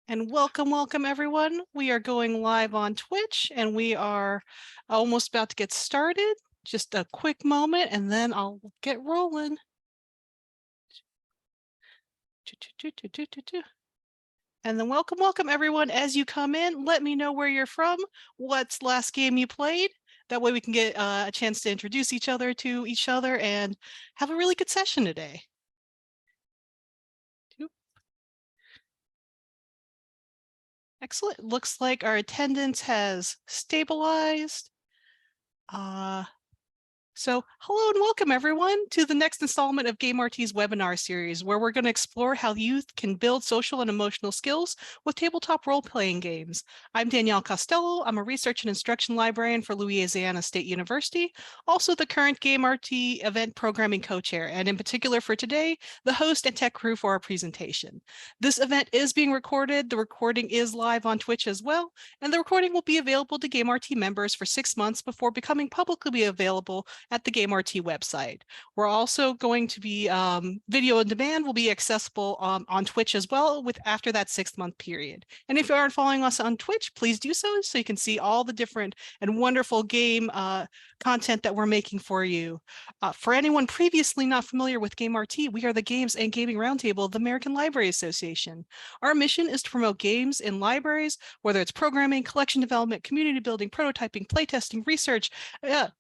And welcome everyone. We are going live on Twitch and we are almost about to get started. Just a quick moment and then I'll get rolling. And then welcome everyone. As you come in, let me know where you're from, what's last game you played. That way we can get a chance to introduce each other to each other and have a really good session today. Excellent. Looks like our attendance has stabilized. So hello and welcome everyone to the next installment of GameRT's webinar series, where we're going to explore how youth can build social and emotional skills with tabletop role-playing games. I'm Danielle Costello. I'm a research and instruction librarian for Louisiana State University, also the current GameRT event programming co-chair, and in particular for today, the host and tech crew for our presentation. This event is being recorded. The recording is live on Twitch as well, and the recording will be available to GameRT members for 6 months before becoming publicly available at the GameRT website. We're also going to be, video on demand will be accessible on Twitch as well after that 6-month period. And if you aren't following us on Twitch, please do so you can see all the different and wonderful game content that we're making for you. For anyone previously not familiar with GameRT, we are the Games and Gaming Roundtable of the American Library Association. Our mission is to promote games in libraries, whether it's programming, collection development, community building, prototyping, playtesting, research,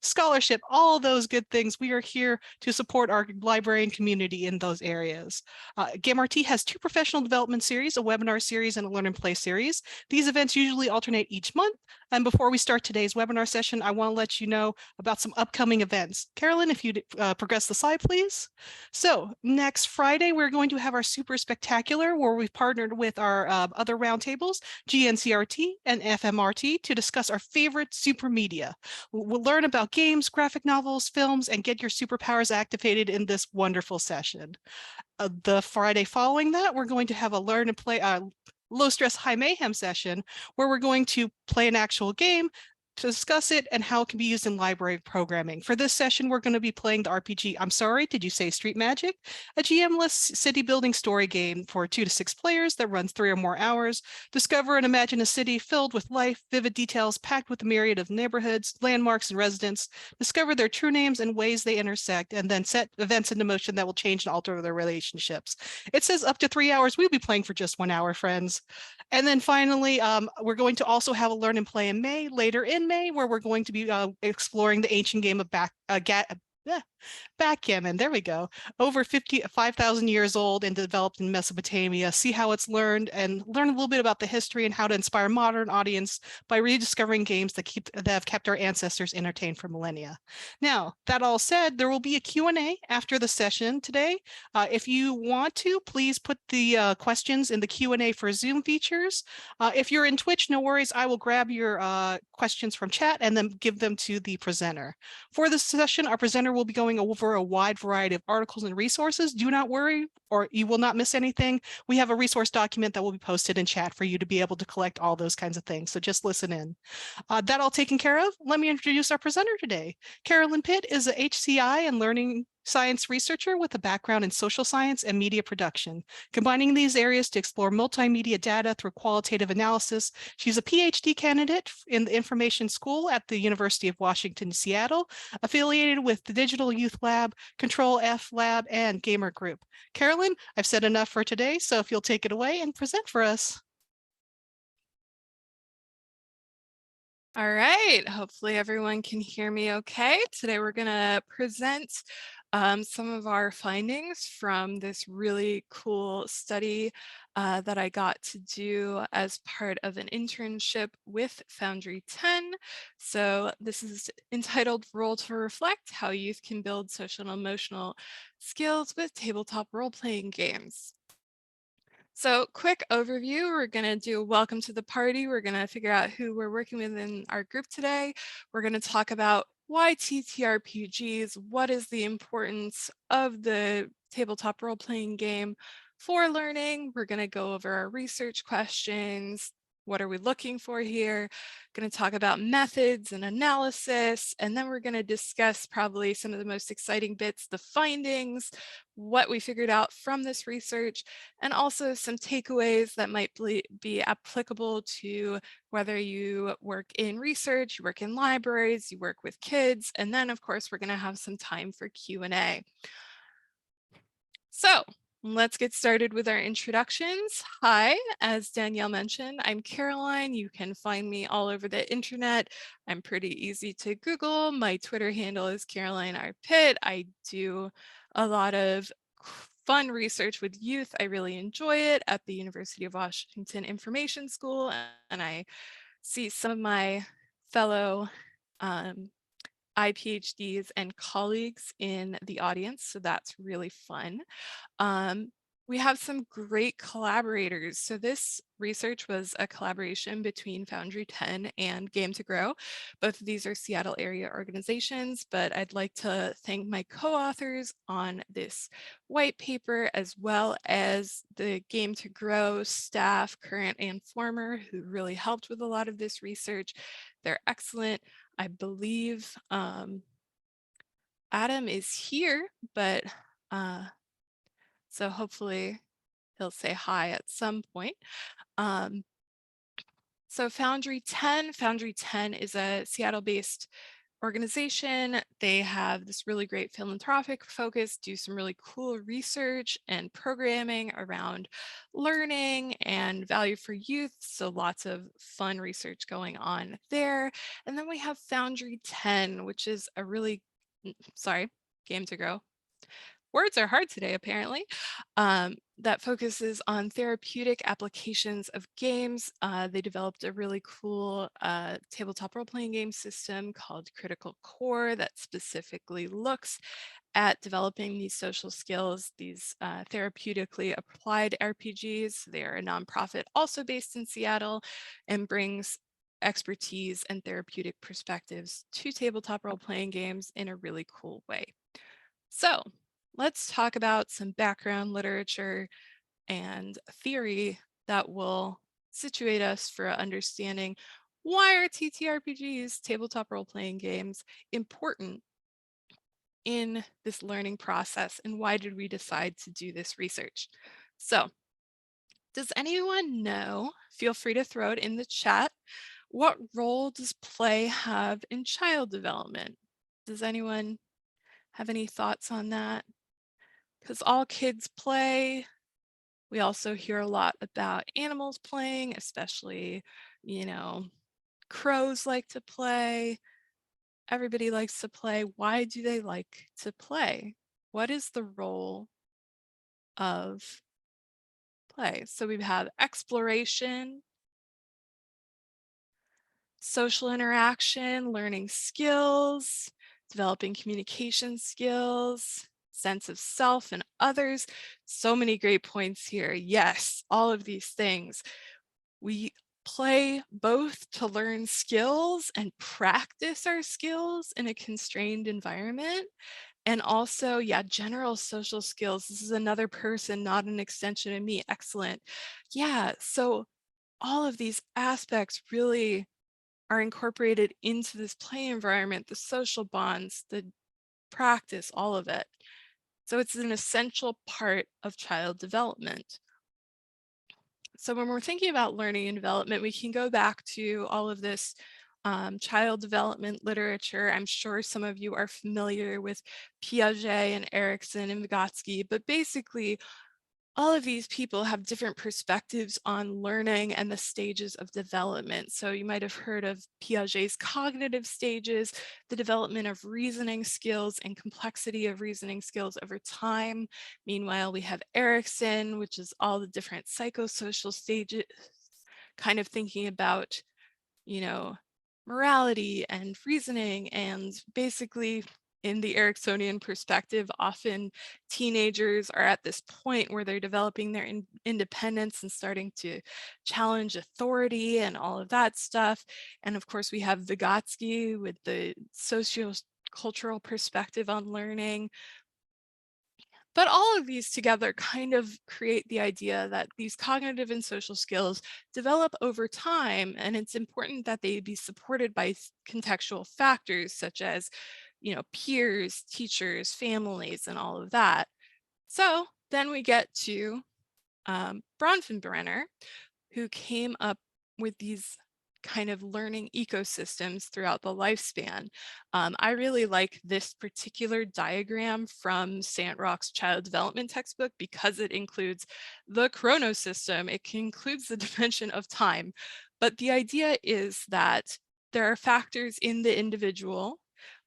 scholarship, all those good things. We are here to support our librarian community in those areas. GameRT has 2 professional development series, a webinar series and a learn and play series. These events usually alternate each month. And before we start today's webinar session, I want to let you know about some upcoming events. Carolyn, if you'd progress the slide, please. So next Friday, we're going to have our Super Spectacular, where we've partnered with our other roundtables, GNCRT and FMRT, to discuss our favorite super media. We'll learn about games, graphic novels, films, and get your superpowers activated in this wonderful session. The Friday following that, we're going to have a learn and play low stress, high mayhem session where we're going to play an actual game to discuss it and how it can be used in library programming. For this session, we're going to be playing the RPG, I'm sorry, did you say Street Magic? A GM-less city building story game for 2 to 6 players that runs 3 or more hours. Discover and imagine a city filled with life, vivid details, packed with a myriad of neighborhoods, landmarks, and residents. Discover their true names and ways they intersect, and then set events into motion that will change and alter their relationships. It says up to 3 hours. We'll be playing for just 1 hour, friends. And then finally, we're going to also have a learn and play in May, later in May, where we're going to be exploring the ancient game of backgammon. There we go. Over 5,000 years old and developed in Mesopotamia. See how it's learned and learn a little bit about the history and how to inspire modern audience by rediscovering games that have kept our ancestors entertained for millennia. Now, that all said, there will be a Q&A after the session today. If you want to, please put the questions in the Q&A for Zoom features. If you're in Twitch, no worries. I will grab your questions from chat and then give them to the presenter. For this session, our presenter will be going over a wide variety of articles and resources. Do not worry, or you will not miss anything. We have a resource document that will be posted in chat for you to be able to collect all those kinds of things. So just listen in. That all taken care of, let me introduce our presenter today. Carolyn Pitt is a HCI and learning science researcher with a background in social science and media production, combining these areas to explore multimedia data through qualitative analysis. She's a PhD candidate in the Information School at the University of Washington, Seattle, affiliated with the Digital Youth Lab, Control F Lab, and Gamer Group. Carolyn, I've said enough for today, so if you'll take it away and present for us. All right, hopefully everyone can hear me okay. Today we're going to present some of our findings from this really cool study that I got to do as part of an internship with Foundry 10. So this is entitled Role to Reflect: How Youth Can Build Social and Emotional Skills with Tabletop Role-Playing Games. So quick overview, we're going to do a welcome to the party. We're going to figure out who we're working with in our group today. We're going to talk about why TTRPGs, what is the importance of the tabletop role-playing game for learning. We're going to go over our research questions, what are we looking for here? Going to talk about methods and analysis, and then we're going to discuss probably some of the most exciting bits, the findings, what we figured out from this research, and also some takeaways that might be applicable to whether you work in research, you work in libraries, you work with kids, and then of course we're going to have some time for Q&A. So let's get started with our introductions. Hi, as Danielle mentioned, I'm Caroline. You can find me all over the internet. I'm pretty easy to Google. My Twitter handle is Caroline R. Pitt. I do a lot of fun research with youth. I really enjoy it at the University of Washington Information School, and I see some of my fellow iPhDs and colleagues in the audience, so that's really fun. We have some great collaborators. So this research was a collaboration between Foundry 10 and Game to Grow. Both of these are Seattle area organizations, but I'd like to thank my co-authors on this white paper, as well as the Game to Grow staff, current and former, who really helped with a lot of this research. They're excellent. I believe Adam is here, but so hopefully he'll say hi at some point. So Foundry 10 is a Seattle-based organization. They have this really great philanthropic focus, do some really cool research and programming around learning and value for youth. So lots of fun research going on there. And then we have Foundry 10, which is a really, Game to Grow. Words are hard today, apparently, that focuses on therapeutic applications of games. They developed a really cool tabletop role-playing game system called Critical Core that specifically looks at developing these social skills, these therapeutically applied RPGs. They are a nonprofit also based in Seattle and brings expertise and therapeutic perspectives to tabletop role-playing games in a really cool way. So let's talk about some background literature and theory that will situate us for understanding why are TTRPGs, tabletop role-playing games, important in this learning process, and why did we decide to do this research? So does anyone know, feel free to throw it in the chat, what role does play have in child development? Does anyone have any thoughts on that? Because all kids play. We also hear a lot about animals playing, especially, crows like to play. Everybody likes to play. Why do they like to play? What is the role of play? So we have exploration, social interaction, learning skills, developing communication skills, sense of self and others. So many great points here. Yes, all of these things. We play both to learn skills and practice our skills in a constrained environment. And also, yeah, general social skills. This is another person, not an extension of me. Excellent. Yeah, so all of these aspects really are incorporated into this play environment, the social bonds, the practice, all of it. So it's an essential part of child development. So when we're thinking about learning and development, we can go back to all of this child development literature. I'm sure some of you are familiar with Piaget and Erikson and Vygotsky, but basically all of these people have different perspectives on learning and the stages of development. So you might have heard of Piaget's cognitive stages, the development of reasoning skills and complexity of reasoning skills over time. Meanwhile, we have Erikson, which is all the different psychosocial stages, kind of thinking about, morality and reasoning, and basically in the Ericksonian perspective, often teenagers are at this point where they're developing their independence and starting to challenge authority and all of that stuff. And of course, we have Vygotsky with the socio-cultural perspective on learning. But all of these together kind of create the idea that these cognitive and social skills develop over time, and it's important that they be supported by contextual factors such as, peers, teachers, families, and all of that. So then we get to Bronfenbrenner, who came up with these kind of learning ecosystems throughout the lifespan. I really like this particular diagram from Sandrock's child development textbook because it includes the chronosystem. It includes the dimension of time. But the idea is that there are factors in the individual,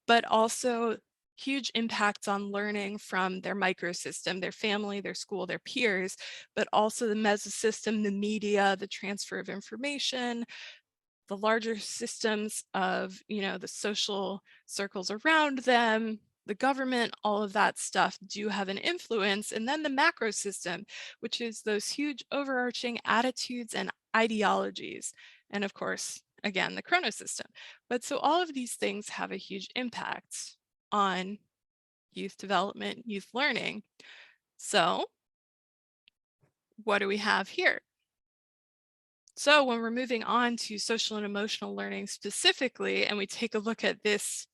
but also huge impacts on learning from their microsystem, their family, their school, their peers, but also the mesosystem, the media, the transfer of information, the larger systems of, the social circles around them, the government, all of that stuff do have an influence. And then the macro system, which is those huge overarching attitudes and ideologies. And of course, again, the chronosystem. But so all of these things have a huge impact on youth development, youth learning. So what do we have here? So when we're moving on to social and emotional learning specifically, and we take a look at this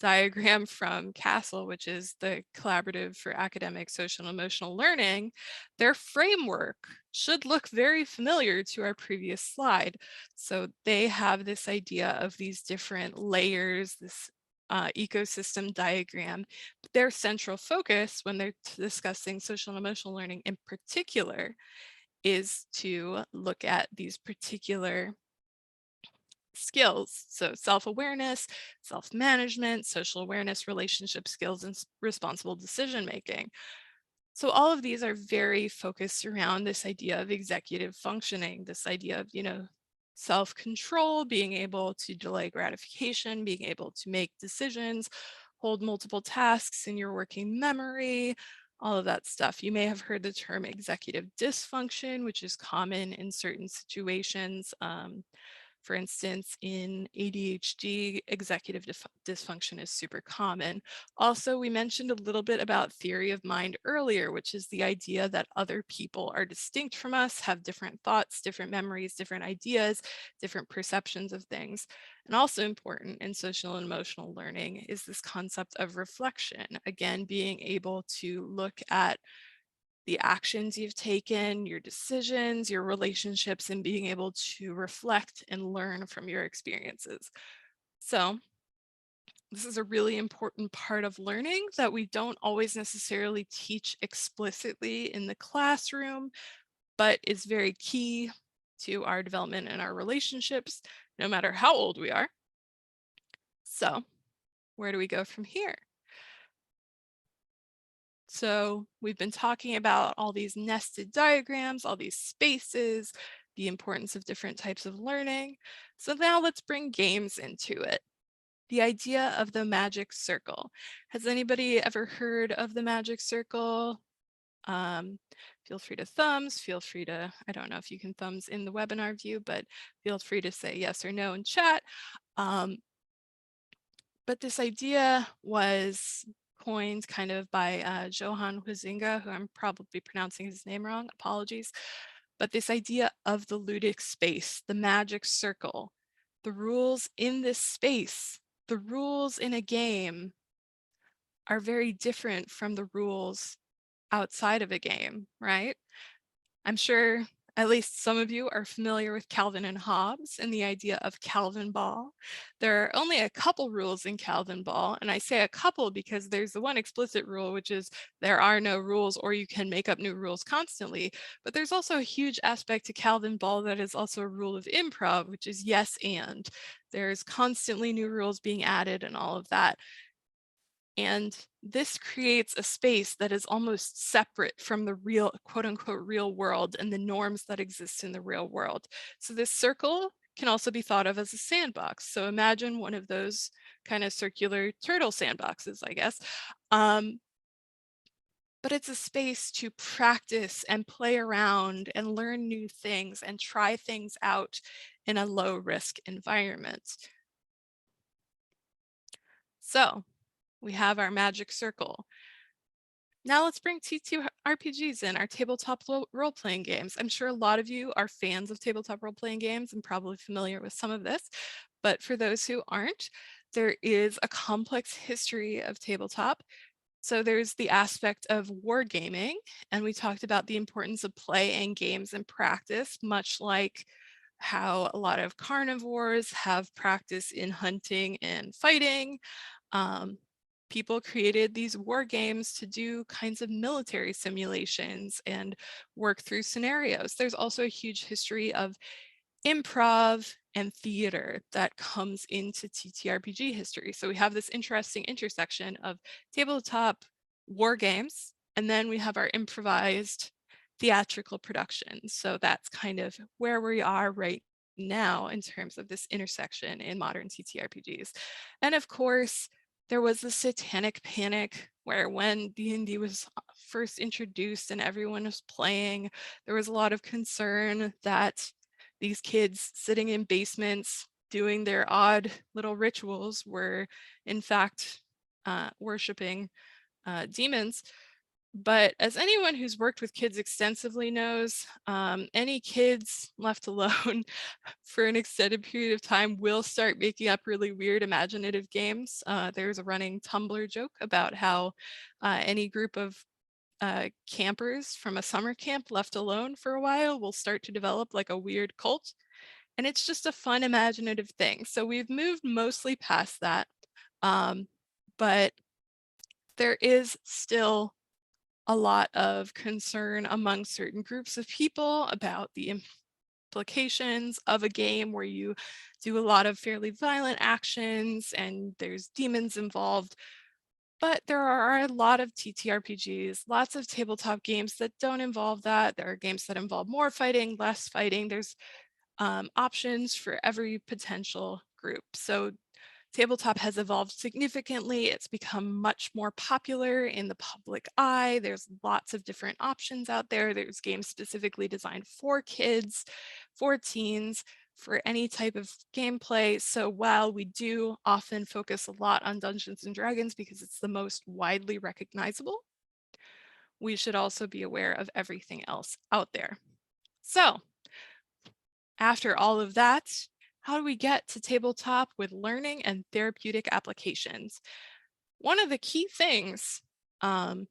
diagram from CASTLE, which is the Collaborative for Academic, Social, and Emotional Learning, their framework should look very familiar to our previous slide. So they have this idea of these different layers, this ecosystem diagram. Their central focus when they're discussing social and emotional learning in particular is to look at these particular skills. So self-awareness, self-management, social awareness, relationship skills, and responsible decision-making. So all of these are very focused around this idea of executive functioning, this idea of, self-control, being able to delay gratification, being able to make decisions, hold multiple tasks in your working memory, all of that stuff. You may have heard the term executive dysfunction, which is common in certain situations. For instance, in ADHD, executive dysfunction is super common. Also, we mentioned a little bit about theory of mind earlier, which is the idea that other people are distinct from us, have different thoughts, different memories, different ideas, different perceptions of things. And also important in social and emotional learning is this concept of reflection. Again, being able to look at the actions you've taken, your decisions, your relationships, and being able to reflect and learn from your experiences. So this is a really important part of learning that we don't always necessarily teach explicitly in the classroom, but is very key to our development and our relationships, no matter how old we are. So where do we go from here? So we've been talking about all these nested diagrams, all these spaces, the importance of different types of learning. So now let's bring games into it. The idea of the magic circle. Has anybody ever heard of the magic circle? Feel free to thumbs, feel free to, I don't know if you can thumbs in the webinar view, but feel free to say yes or no in chat. But this idea was coined kind of by Johann Huizinga, who I'm probably pronouncing his name wrong, apologies. But this idea of the ludic space, the magic circle, the rules in this space, the rules in a game are very different from the rules outside of a game, right? I'm sure at least some of you are familiar with Calvin and Hobbes and the idea of Calvin ball. There are only a couple rules in Calvin ball, and I say a couple because there's the one explicit rule, which is there are no rules or you can make up new rules constantly. But there's also a huge aspect to Calvin ball that is also a rule of improv, which is yes and. There's constantly new rules being added and all of that. And this creates a space that is almost separate from the real, quote unquote, real world and the norms that exist in the real world. So this circle can also be thought of as a sandbox. So imagine one of those kind of circular turtle sandboxes, I guess. But it's a space to practice and play around and learn new things and try things out in a low risk environment. So We have our magic circle. Now let's bring TTRPGs in, our tabletop role-playing games. I'm sure a lot of you are fans of tabletop role-playing games and probably familiar with some of this, but for those who aren't, there is a complex history of tabletop. So there's the aspect of wargaming, and we talked about the importance of play and games and practice, much like how a lot of carnivores have practice in hunting and fighting. Um, People created these war games to do kinds of military simulations and work through scenarios. There's also a huge history of improv and theater that comes into TTRPG history. So we have this interesting intersection of tabletop war games, and then we have our improvised theatrical productions. So that's kind of where we are right now in terms of this intersection in modern TTRPGs. And of course, there was the satanic panic where when D&D was first introduced and everyone was playing, there was a lot of concern that these kids sitting in basements doing their odd little rituals were in fact worshiping demons. But as anyone who's worked with kids extensively knows, any kids left alone for an extended period of time will start making up really weird imaginative games. There's a running Tumblr joke about how any group of campers from a summer camp left alone for a while will start to develop like a weird cult. And it's just a fun imaginative thing. So we've moved mostly past that. But there is still a lot of concern among certain groups of people about the implications of a game where you do a lot of fairly violent actions and there's demons involved. But there are a lot of TTRPGs, lots of tabletop games that don't involve that. There are games that involve more fighting, less fighting. There's options for every potential group. So tabletop has evolved significantly. It's become much more popular in the public eye. There's lots of different options out there. There's games specifically designed for kids, for teens, for any type of gameplay. So while we do often focus a lot on Dungeons and Dragons because it's the most widely recognizable, we should also be aware of everything else out there. So after all of that, how do we get to tabletop with learning and therapeutic applications? One of the key things that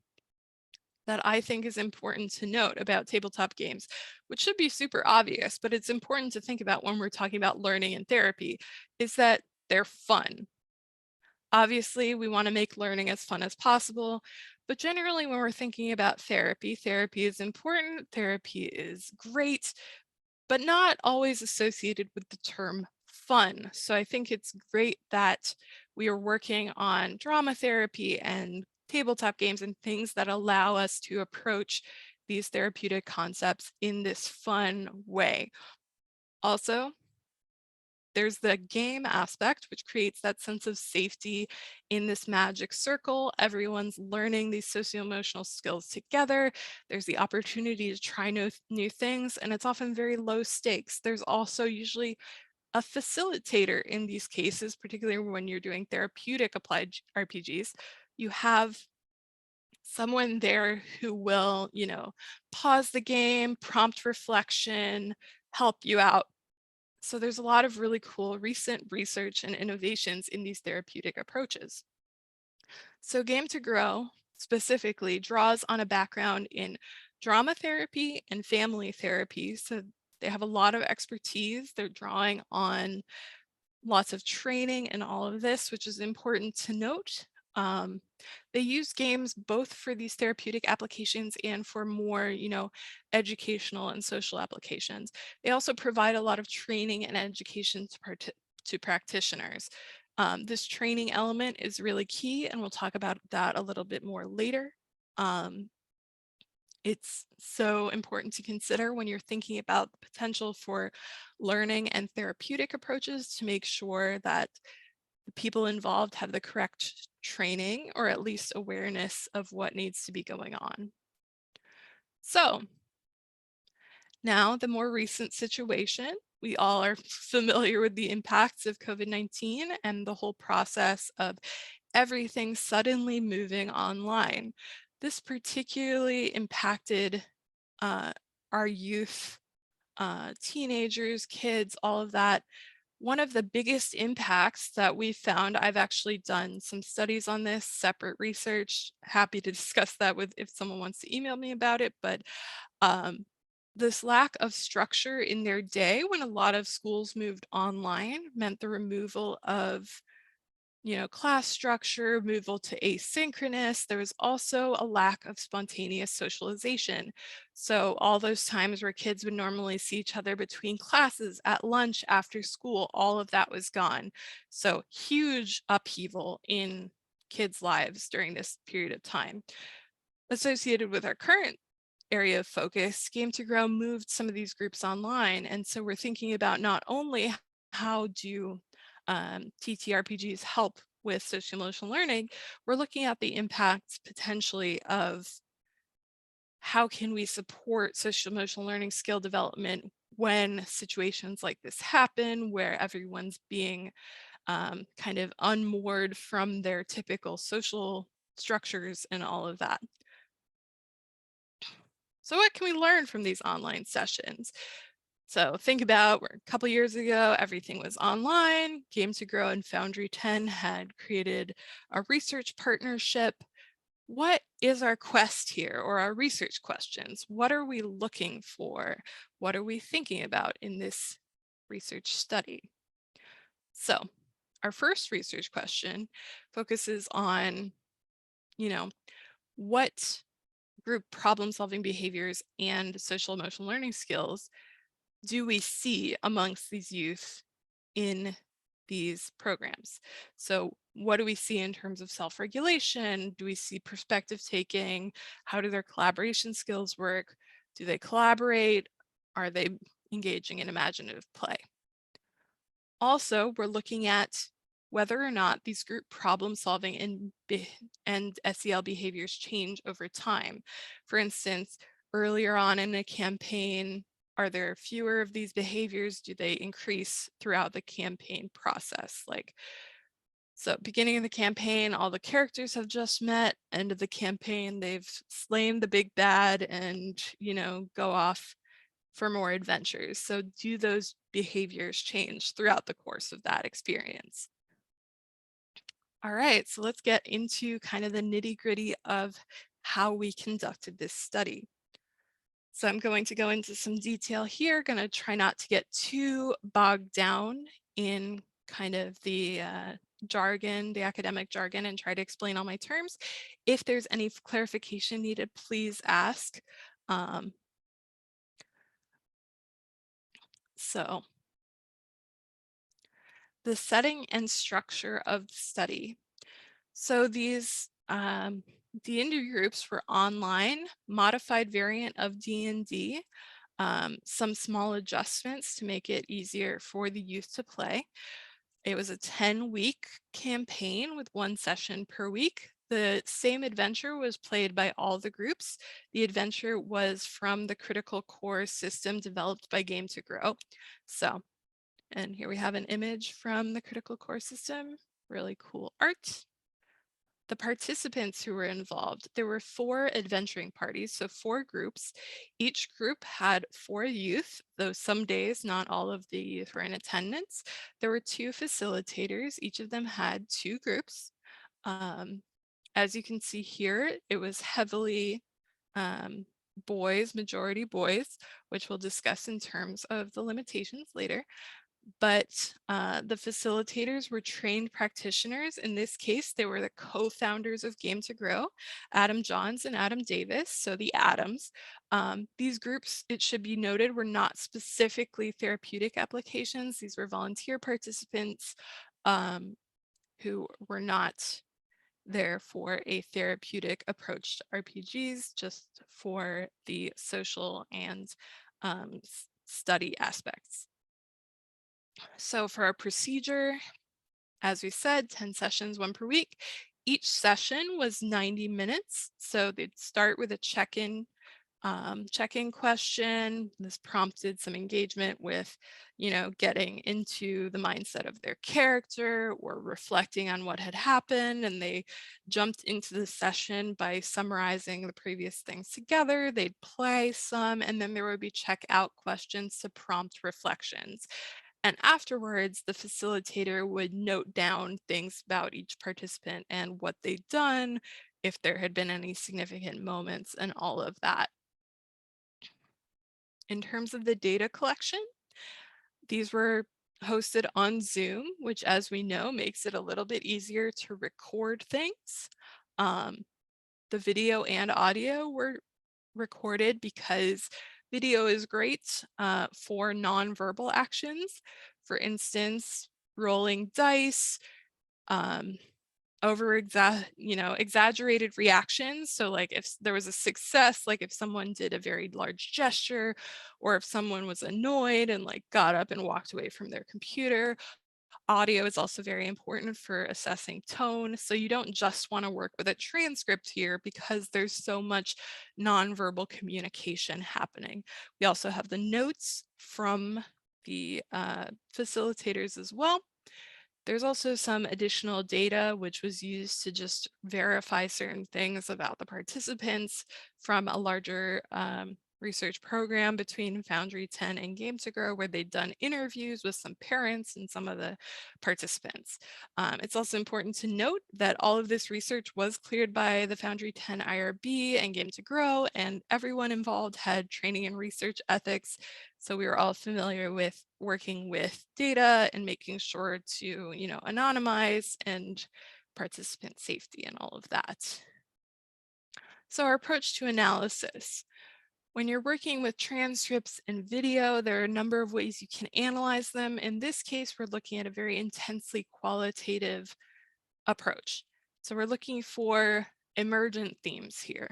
I think is important to note about tabletop games, which should be super obvious, but it's important to think about when we're talking about learning and therapy, is that they're fun. Obviously, we want to make learning as fun as possible, but generally when we're thinking about therapy, therapy is important, therapy is great, but not always associated with the term fun. So I think it's great that we are working on drama therapy and tabletop games and things that allow us to approach these therapeutic concepts in this fun way. Also, there's the game aspect, which creates that sense of safety in this magic circle. Everyone's learning these socio-emotional skills together. There's the opportunity to try new things, and it's often very low stakes. There's also usually a facilitator in these cases, particularly when you're doing therapeutic applied RPGs. You have someone there who will, pause the game, prompt reflection, help you out. So there's a lot of really cool recent research and innovations in these therapeutic approaches. So Game to Grow specifically draws on a background in drama therapy and family therapy. So they have a lot of expertise. They're drawing on lots of training and all of this, which is important to note. They use games both for these therapeutic applications and for more, educational and social applications. They also provide a lot of training and education to practitioners. This training element is really key, and we'll talk about that a little bit more later. It's so important to consider when you're thinking about the potential for learning and therapeutic approaches to make sure that the people involved have the correct training or at least awareness of what needs to be going on. So now the more recent situation, we all are familiar with the impacts of COVID-19 and the whole process of everything suddenly moving online. This particularly impacted our youth, teenagers, kids, all of that. One of the biggest impacts that we found, I've actually done some studies on this, separate research, happy to discuss that with if someone wants to email me about it, but um, this lack of structure in their day when a lot of schools moved online meant the removal of class structure, removal to asynchronous. There was also a lack of spontaneous socialization. So all those times where kids would normally see each other between classes, at lunch, after school, all of that was gone. So huge upheaval in kids' lives during this period of time. Associated with our current area of focus, Game to Grow moved some of these groups online. And so we're thinking about not only how do TTRPGs help with social emotional learning, we're looking at the impacts potentially of how can we support social emotional learning skill development when situations like this happen, where everyone's being kind of unmoored from their typical social structures and all of that. So what can we learn from these online sessions? So think about where a couple years ago, everything was online. Game to Grow and Foundry 10 had created a research partnership. What is our quest here, or our research questions? What are we looking for? What are we thinking about in this research study? So our first research question focuses on, what group problem solving behaviors and social emotional learning skills do we see amongst these youth in these programs? So what do we see in terms of self-regulation? Do we see perspective taking? How do their collaboration skills work? Do they collaborate? Are they engaging in imaginative play? Also, we're looking at whether or not these group problem solving and SEL behaviors change over time. For instance, earlier on in a campaign, are there fewer of these behaviors? Do they increase throughout the campaign process? So beginning of the campaign, all the characters have just met. End of the campaign, they've slain the big bad and, go off for more adventures. So do those behaviors change throughout the course of that experience? All right, so let's get into kind of the nitty gritty of how we conducted this study. So I'm going to go into some detail here, going to try not to get too bogged down in kind of the jargon, the academic jargon, and try to explain all my terms. If there's any clarification needed, please ask. So the setting and structure of the study. So these D&D groups were online, modified variant of D&D, some small adjustments to make it easier for the youth to play. It was a 10-week campaign with one session per week. The same adventure was played by all the groups. The adventure was from the Critical Core system developed by Game to Grow. And here we have an image from the Critical Core system, really cool art. The participants who were involved, there were 4 adventuring parties, so 4 groups. Each group had 4 youth, though some days not all of the youth were in attendance. There were 2 facilitators, each of them had 2 groups. As you can see here, it was heavily boys, majority boys, which we'll discuss in terms of the limitations later. But the facilitators were trained practitioners. In this case, they were the co-founders of Game to Grow, Adam Johns and Adam Davis, so the Adams. These groups, it should be noted, were not specifically therapeutic applications. These were volunteer participants who were not there for a therapeutic approach to RPGs, just for the social and study aspects. So for our procedure, as we said, 10 sessions, 1 per week. Each session was 90 minutes. So they'd start with a check-in check-in question. This prompted some engagement with, getting into the mindset of their character or reflecting on what had happened. And they jumped into the session by summarizing the previous things together. They'd play some, and then there would be check-out questions to prompt reflections. And afterwards, the facilitator would note down things about each participant and what they'd done, if there had been any significant moments, and all of that. In terms of the data collection, these were hosted on Zoom, which, as we know, makes it a little bit easier to record things. Um, the video and audio were recorded because video is great for nonverbal actions. For instance, rolling dice, um, exaggerated reactions. So like if there was a success, like if someone did a very large gesture, or if someone was annoyed and like got up and walked away from their computer. Audio is also very important for assessing tone. So you don't just want to work with a transcript here because there's so much nonverbal communication happening. We also have the notes from the facilitators as well. There's also some additional data which was used to just verify certain things about the participants from a larger research program between Foundry 10 and Game to Grow, where they'd done interviews with some parents and some of the participants. It's also important to note that all of this research was cleared by the Foundry 10 IRB and Game to Grow, and everyone involved had training in research ethics. So we were all familiar with working with data and making sure to, anonymize and participant safety and all of that. So our approach to analysis. When you're working with transcripts and video, there are a number of ways you can analyze them. In this case, we're looking at a very intensely qualitative approach. So we're looking for emergent themes here.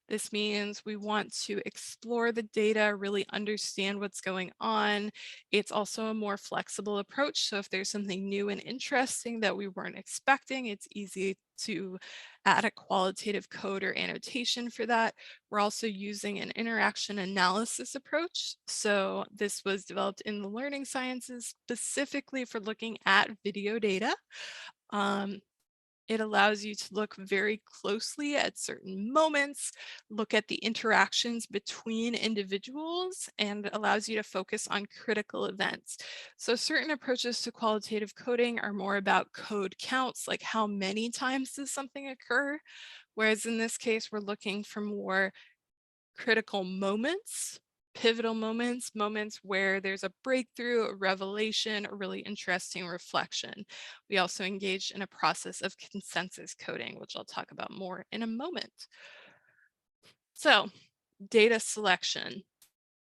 This means we want to explore the data, really understand what's going on. It's also a more flexible approach. So if there's something new and interesting that we weren't expecting, it's easy to add a qualitative code or annotation for that. We're also using an interaction analysis approach. So this was developed in the learning sciences specifically for looking at video data. It allows you to look very closely at certain moments, look at the interactions between individuals, and allows you to focus on critical events. So certain approaches to qualitative coding are more about code counts, like how many times does something occur? Whereas in this case, we're looking for more critical moments, pivotal moments, moments where there's a breakthrough, a revelation, a really interesting reflection. We also engaged in a process of consensus coding, which I'll talk about more in a moment. So, data selection.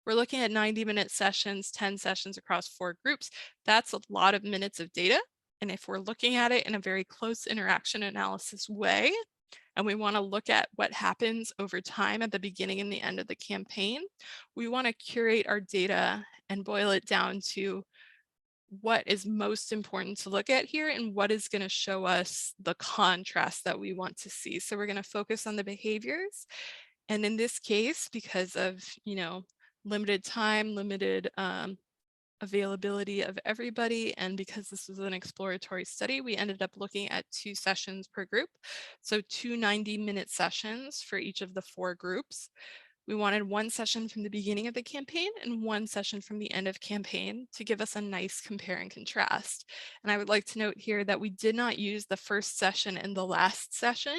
We're looking at 90-minute sessions, 10 sessions across 4 groups. That's a lot of minutes of data. And if we're looking at it in a very close interaction analysis way, and we want to look at what happens over time at the beginning and the end of the campaign, we want to curate our data and boil it down to what is most important to look at here and what is going to show us the contrast that we want to see. So we're going to focus on the behaviors. And in this case, because of, limited time, limited availability of everybody, and because this was an exploratory study, we ended up looking at 2 sessions per group. So 2 90-minute sessions for each of the 4 groups. We wanted 1 session from the beginning of the campaign and 1 session from the end of campaign to give us a nice compare and contrast. And I would like to note here that we did not use the first session and the last session.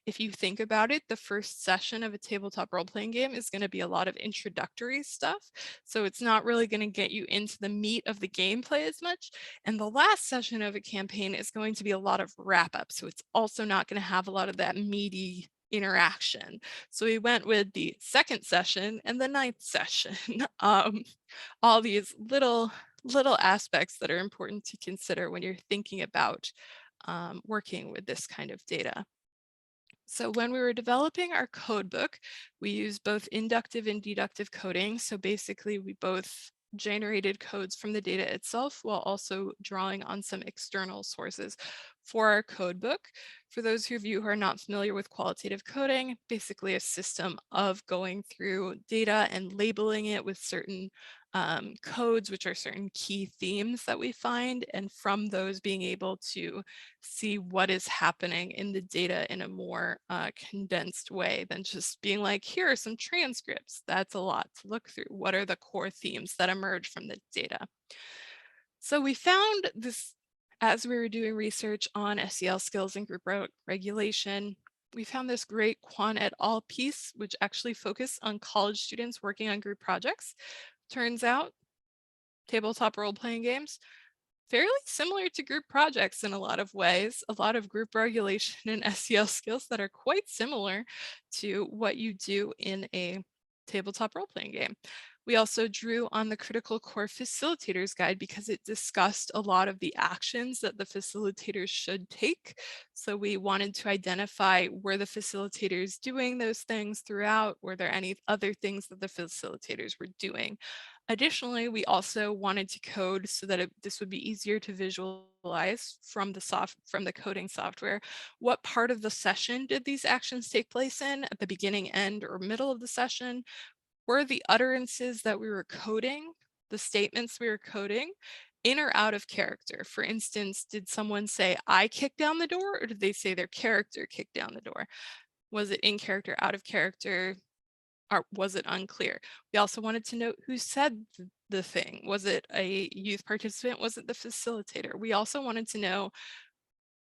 If you think about it, the first session of a tabletop role-playing game is going to be a lot of introductory stuff. So it's not really going to get you into the meat of the gameplay as much. And the last session of a campaign is going to be a lot of wrap-up. So it's also not going to have a lot of that meaty interaction. So we went with the second session and the 9th session. All these little aspects that are important to consider when you're thinking about working with this kind of data. So when we were developing our code book, we used both inductive and deductive coding. So basically we both generated codes from the data itself while also drawing on some external sources for our code book. For those of you who are not familiar with qualitative coding, basically a system of going through data and labeling it with certain codes, which are certain key themes that we find, and from those being able to see what is happening in the data in a more condensed way than just being like, here are some transcripts. That's a lot to look through. What are the core themes that emerge from the data? So we found this as we were doing research on SEL skills and group regulation. We found this great Quan et al. Piece, which actually focused on college students working on group projects. Turns out, tabletop role-playing games, fairly similar to group projects in a lot of ways, a lot of group regulation and SEL skills that are quite similar to what you do in a tabletop role-playing game. We also drew on the Critical Core Facilitators Guide because it discussed a lot of the actions that the facilitators should take. So we wanted to identify, were the facilitators doing those things throughout? Were there any other things that the facilitators were doing? Additionally, we also wanted to code so that this would be easier to visualize from the coding software. What part of the session did these actions take place in, at the beginning, end, or middle of the session? Were the utterances that we were coding, the statements we were coding, in or out of character? For instance, did someone say, I kicked down the door, or did they say their character kicked down the door? Was it in character, out of character? Or was it unclear? We also wanted to know who said the thing. Was it a youth participant? Was it the facilitator? We also wanted to know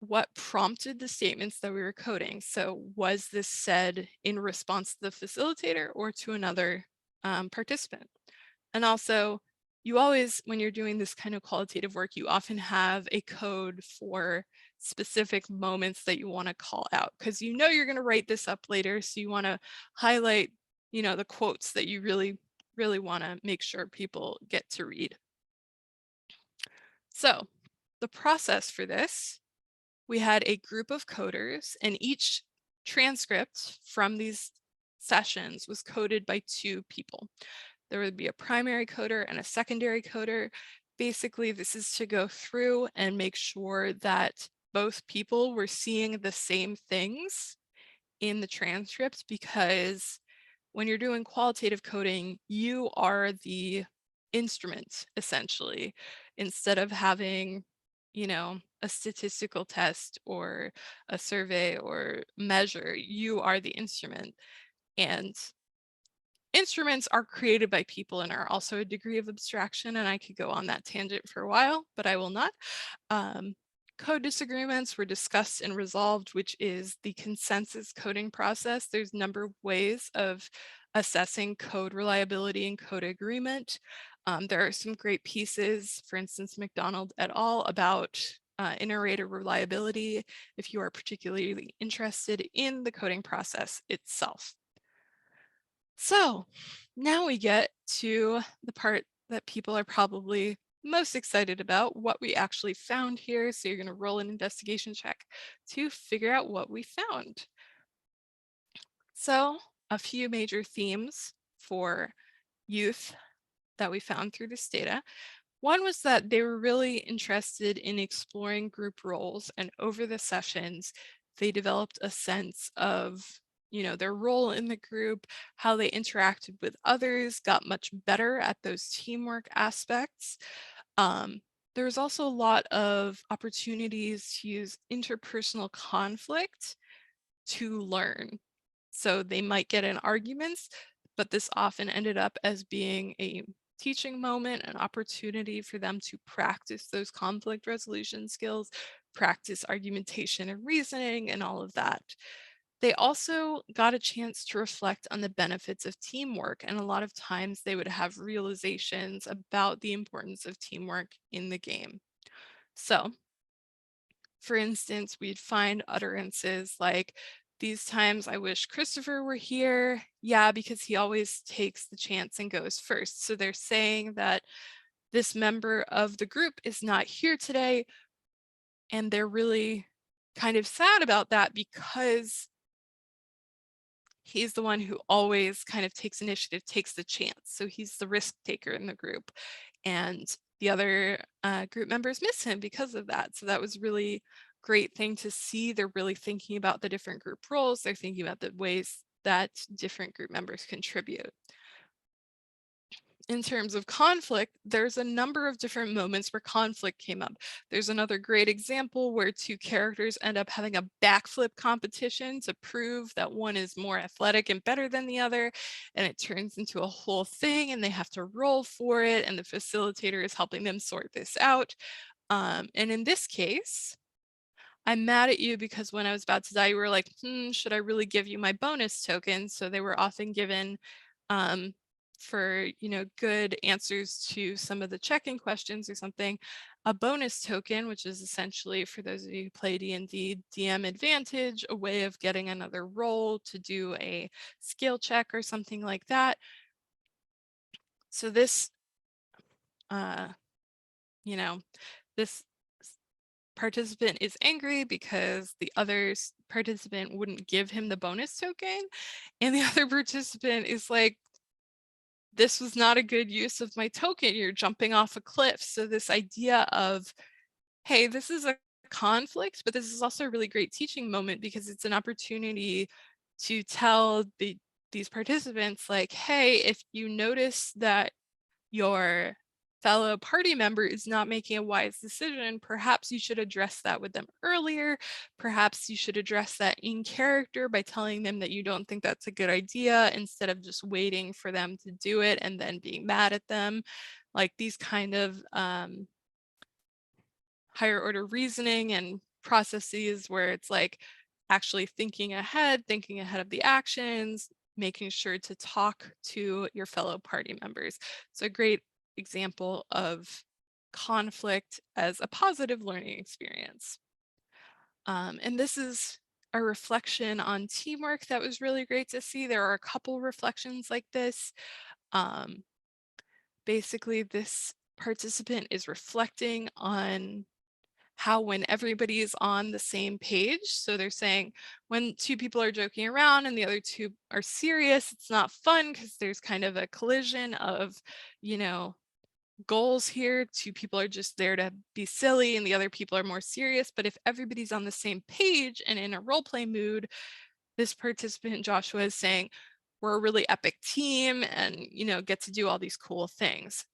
what prompted the statements that we were coding. So was this said in response to the facilitator or to another participant? And also, you always, when you're doing this kind of qualitative work, you often have a code for specific moments that you want to call out, because you know you're going to write this up later. So you want to highlight, the quotes that you really, really want to make sure people get to read. So the process for this, we had a group of coders, and each transcript from these sessions was coded by 2 people. There would be a primary coder and a secondary coder. Basically, this is to go through and make sure that both people were seeing the same things in the transcript, because when you're doing qualitative coding, you are the instrument, essentially. Instead of having, a statistical test or a survey or measure, you are the instrument. And instruments are created by people and are also a degree of abstraction, and I could go on that tangent for a while, but I will not. Code disagreements were discussed and resolved, which is the consensus coding process. There's a number of ways of assessing code reliability and code agreement. There are some great pieces, for instance, McDonald et al. About iterator reliability, if you are particularly interested in the coding process itself. So now we get to the part that people are probably most excited about, what we actually found here. So you're going to roll an investigation check to figure out what we found. So a few major themes for youth that we found through this data. One was that they were really interested in exploring group roles, and over the sessions, they developed a sense of, their role in the group, how they interacted with others, got much better at those teamwork aspects. There was also a lot of opportunities to use interpersonal conflict to learn. So they might get in arguments, but this often ended up as being a teaching moment, an opportunity for them to practice those conflict resolution skills, practice argumentation and reasoning and all of that. They also got a chance to reflect on the benefits of teamwork, and a lot of times they would have realizations about the importance of teamwork in the game. So, for instance, we'd find utterances like, these times I wish Christopher were here. Yeah, because he always takes the chance and goes first. So they're saying that this member of the group is not here today, and they're really kind of sad about that because he's the one who always kind of takes initiative, takes the chance. So he's the risk taker in the group. And the other group members miss him because of that. So that was really great thing to see. They're really thinking about the different group roles. They're thinking about the ways that different group members contribute. In terms of conflict, there's a number of different moments where conflict came up. There's another great example where two characters end up having a backflip competition to prove that one is more athletic and better than the other, and it turns into a whole thing and they have to roll for it, and the facilitator is helping them sort this out. And in this case, I'm mad at you because when I was about to die, you were like, should I really give you my bonus token? So they were often given um, for, good answers to some of the check-in questions or something, a bonus token, which is essentially, for those of you who play D&D, DM advantage, a way of getting another roll to do a skill check or something like that. So this, uh, you know, this participant is angry because the other participant wouldn't give him the bonus token, and the other participant is like, this was not a good use of my token, you're jumping off a cliff. So this idea of, hey, this is a conflict, but this is also a really great teaching moment because it's an opportunity to tell these participants, like, hey, if you notice that your fellow party member is not making a wise decision, perhaps you should address that with them earlier. Perhaps you should address that in character by telling them that you don't think that's a good idea instead of just waiting for them to do it and then being mad at them. Like these kind of higher order reasoning and processes where it's like actually thinking ahead of the actions, making sure to talk to your fellow party members. So a great example of conflict as a positive learning experience. And this is a reflection on teamwork that was really great to see. There are a couple reflections like this. Um, Basically, this participant is reflecting on how when everybody is on the same page, so they're saying when two people are joking around and the other two are serious, it's not fun because there's kind of a collision of, you know, goals here. Two people are just there to be silly and the other people are more serious. But if everybody's on the same page and in a role play mood, this participant, Joshua, is saying, we're a really epic team and, get to do all these cool things.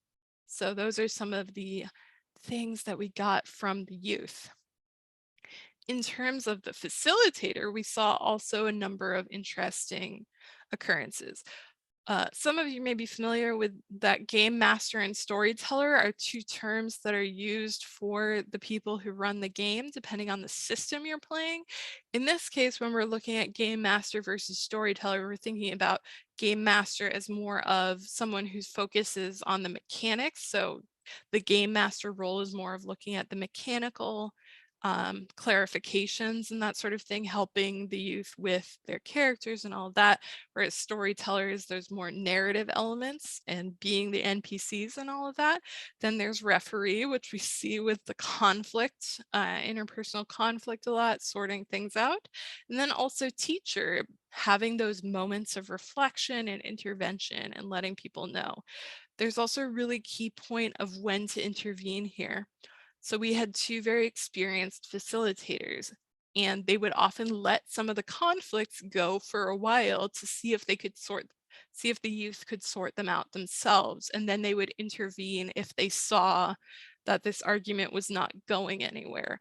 So those are some of the things that we got from the youth. In terms of the facilitator, we saw also a number of interesting occurrences. Some of you may be familiar with that game master and storyteller are two terms that are used for the people who run the game, depending on the system you're playing. In this case, when we're looking at game master versus storyteller, we're thinking about game master as more of someone who focuses on the mechanics. So the game master role is more of looking at the mechanical clarifications and that sort of thing, helping the youth with their characters and all of that. Whereas storytellers, there's more narrative elements and being the NPCs and all of that. Then there's referee, which we see with the conflict, interpersonal conflict a lot, sorting things out. And then also teacher, having those moments of reflection and intervention and letting people know. There's also a really key point of when to intervene here. So we had two very experienced facilitators, and they would often let some of the conflicts go for a while to see if see if the youth could sort them out themselves. And then they would intervene if they saw that this argument was not going anywhere.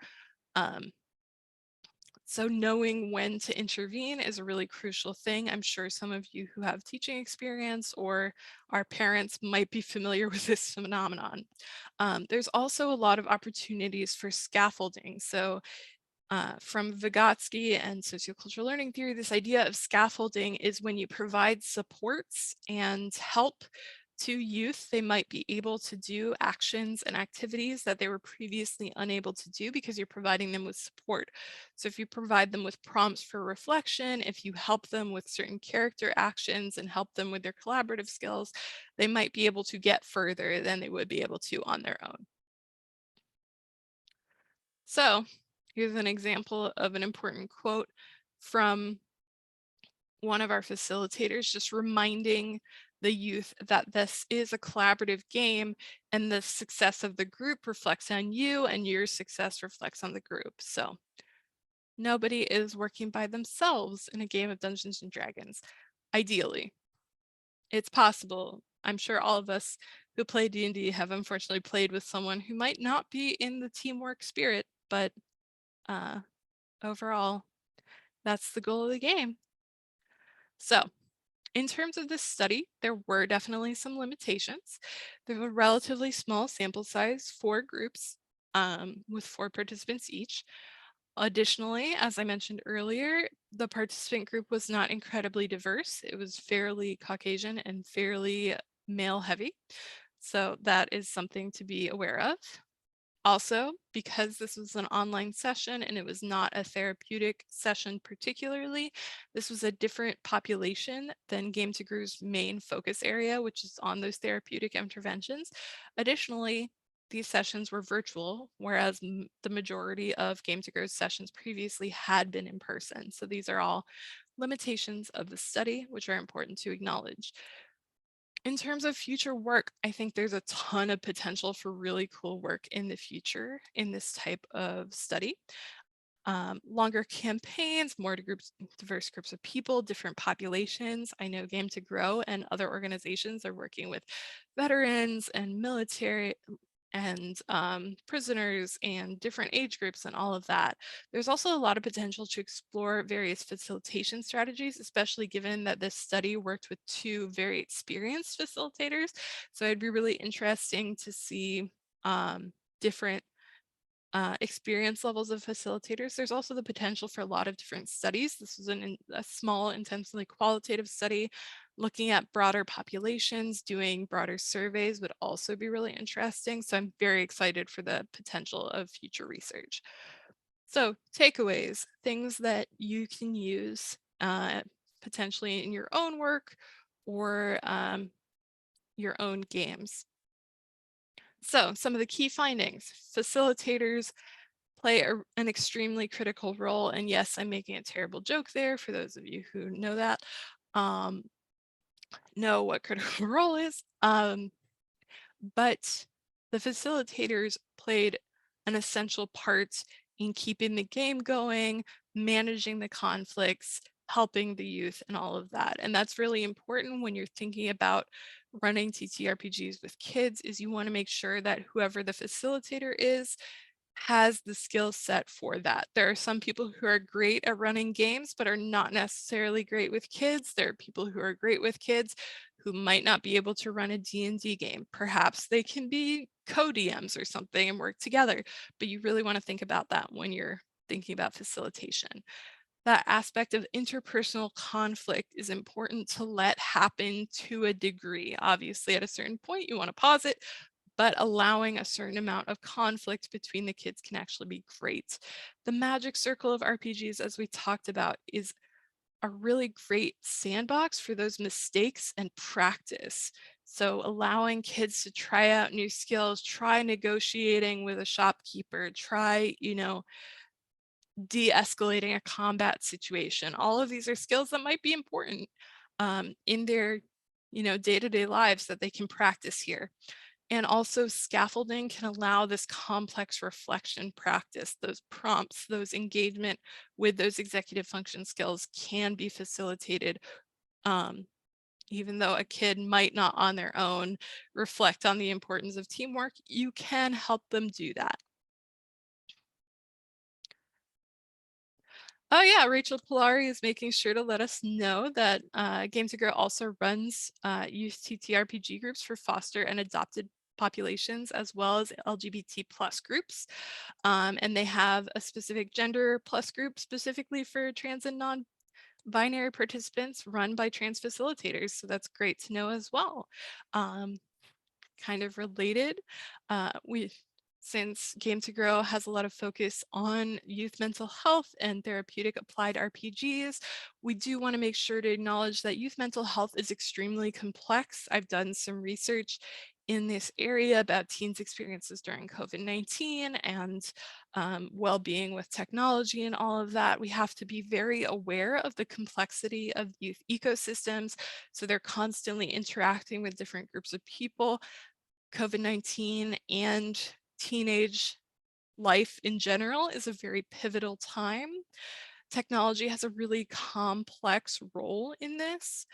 So knowing when to intervene is a really crucial thing. I'm sure some of you who have teaching experience or are parents might be familiar with this phenomenon. There's also a lot of opportunities for scaffolding. So from Vygotsky and sociocultural learning theory, this idea of scaffolding is when you provide supports and help to youth, they might be able to do actions and activities that they were previously unable to do because you're providing them with support. So if you provide them with prompts for reflection, if you help them with certain character actions and help them with their collaborative skills, they might be able to get further than they would be able to on their own. So here's an example of an important quote from one of our facilitators, just reminding the youth that this is a collaborative game and the success of the group reflects on you and your success reflects on the group. So nobody is working by themselves in a game of Dungeons and Dragons. Ideally, it's possible. I'm sure all of us who play D&D have unfortunately played with someone who might not be in the teamwork spirit, but uh, overall, that's the goal of the game. So in terms of this study, there were definitely some limitations. There were a relatively small sample size, 4 groups with 4 participants each. Additionally, as I mentioned earlier, the participant group was not incredibly diverse. It was fairly Caucasian and fairly male heavy. So that is something to be aware of. Also, because this was an online session and it was not a therapeutic session particularly, this was a different population than Game to Grow's main focus area, which is on those therapeutic interventions. Additionally, these sessions were virtual, whereas the majority of Game to Grow's sessions previously had been in person. So these are all limitations of the study, which are important to acknowledge. In terms of future work, I think there's a ton of potential for really cool work in the future in this type of study. Longer campaigns, more to diverse groups of people, different populations. I know Game to Grow and other organizations are working with veterans and military and prisoners and different age groups and all of that. There's also a lot of potential to explore various facilitation strategies, especially given that this study worked with 2 very experienced facilitators. So it'd be really interesting to see different experience levels of facilitators. There's also the potential for a lot of different studies. This was a small, intensely qualitative study. Looking at broader populations, doing broader surveys would also be really interesting. So I'm very excited for the potential of future research. So takeaways, things that you can use potentially in your own work or your own games. So some of the key findings: facilitators play an extremely critical role. And yes, I'm making a terrible joke there for those of you who know that, um, know what critical role is. But the facilitators played an essential part in keeping the game going, managing the conflicts, helping the youth and all of that. And that's really important when you're thinking about running TTRPGs with kids, is you want to make sure that whoever the facilitator is has the skill set for that. There are some people who are great at running games, but are not necessarily great with kids. There are people who are great with kids who might not be able to run a D&D game. Perhaps they can be co-DMs or something and work together, but you really want to think about that when you're thinking about facilitation. That aspect of interpersonal conflict is important to let happen to a degree. Obviously, at a certain point, you want to pause it, but allowing a certain amount of conflict between the kids can actually be great. The magic circle of RPGs, as we talked about, is a really great sandbox for those mistakes and practice. So allowing kids to try out new skills, try negotiating with a shopkeeper, try, de-escalating a combat situation. All of these are skills that might be important in their, day-to-day lives that they can practice here. And also scaffolding can allow this complex reflection practice. Those prompts, those engagement with those executive function skills can be facilitated, even though a kid might not on their own reflect on the importance of teamwork, you can help them do that. Oh yeah, Rachel Polari is making sure to let us know that Game to Grow also runs youth TTRPG groups for foster and adopted populations, as well as LGBT plus groups. And they have a specific gender plus group specifically for trans and non-binary participants run by trans facilitators. So that's great to know as well. Kind of related, since Game to Grow has a lot of focus on youth mental health and therapeutic applied RPGs, we do want to make sure to acknowledge that youth mental health is extremely complex. I've done some research in this area about teens' experiences during COVID-19 and well-being with technology and all of that. We have to be very aware of the complexity of youth ecosystems. So they're constantly interacting with different groups of people. COVID-19 and teenage life in general is a very pivotal time. Technology has a really complex role in this.